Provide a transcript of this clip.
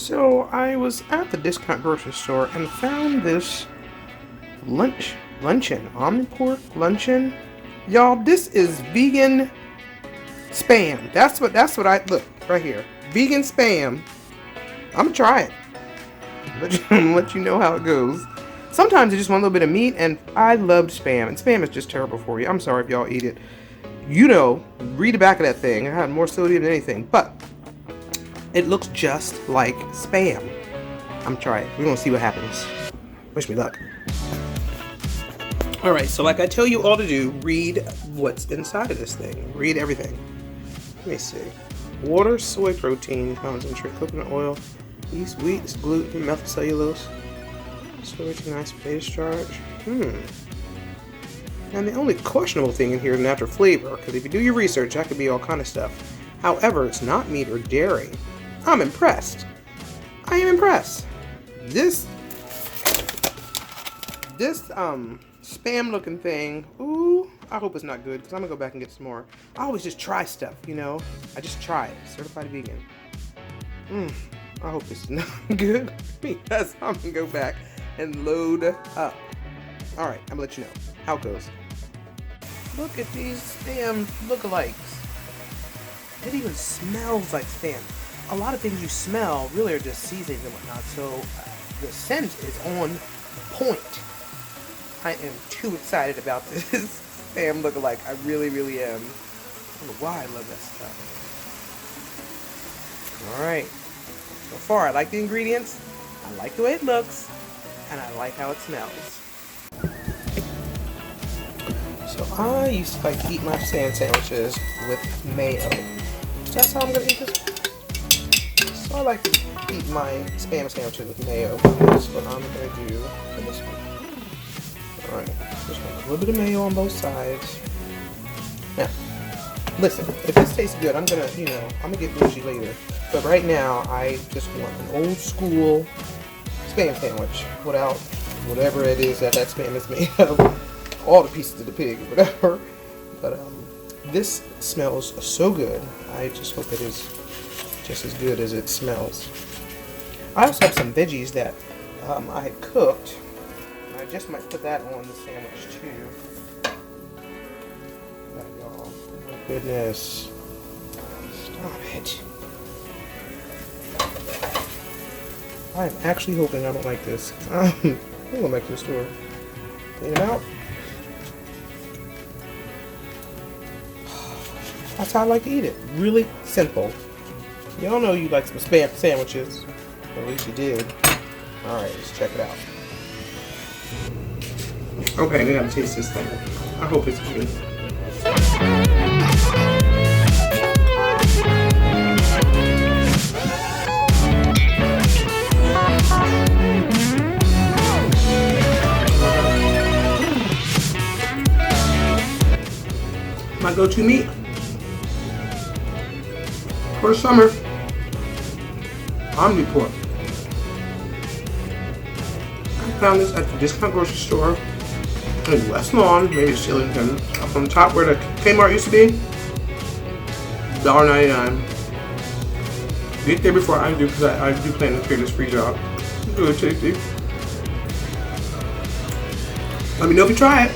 So I was at the discount grocery store and found this luncheon, Omnipork luncheon. Y'all, this is vegan spam. That's what I look right here. Vegan spam. I'm gonna try it. Let you know how it goes. Sometimes I just want a little bit of meat, and I loved spam, and spam is just terrible for you. I'm sorry if y'all eat it. You know, read the back of that thing. It had more sodium than anything, but it looks just like spam. I'm trying. We're gonna see what happens. Wish me luck. Alright, so like I tell you all to do, read what's inside of this thing. Read everything. Let me see. Water, soy protein, concentrate, coconut oil, yeast, wheat, gluten, methyl cellulose, soy, nice potato starch. And the only questionable thing in here is natural flavor, because if you do your research, that could be all kind of stuff. However, it's not meat or dairy. I'm impressed. I am impressed. This spam looking thing, ooh, I hope it's not good, because I'm gonna go back and get some more. I always just try stuff, you know? I just try it. Certified vegan. I hope it's not good, because I'm gonna go back and load up. Alright, I'm gonna let you know how it goes. Look at these spam lookalikes. It even smells like spam. A lot of things you smell really are just seasonings and whatnot, so the scent is on point. I am too excited about this spam lookalike. I really, really am. I don't know why I love that stuff. Alright. So far, I like the ingredients, I like the way it looks, and I like how it smells. So I used to like to eat my spam sandwiches with mayo. That's how I'm gonna eat this. So I like to eat my spam sandwiches with mayo. That's what I'm gonna do for this one. Alright, just want a little bit of mayo on both sides. Now, listen, if this tastes good, I'm gonna get bougie later. But right now, I just want an old school spam sandwich without whatever it is that spam is made of. All the pieces of the pig or whatever. But this smells so good. I just hope it is just as good as it smells. I also have some veggies that I had cooked. I just might put that on the sandwich too. That, y'all. Oh my goodness. Stop it. I am actually hoping I don't like this. I'm going back to the store. Clean it out. That's how I like to eat it. Really simple. Y'all know you like some spam sandwiches. Or at least you did. Alright, let's check it out. Okay, we gotta taste this thing. I hope it's good. My go-to meat for summer, Omnipork. I found this at the discount grocery store in West Lawn, maybe Shillington, up on top where the Kmart used to be. $1.99. Get there before I do, because I do plan to clear this free job. It's really tasty. Let me know if you try it.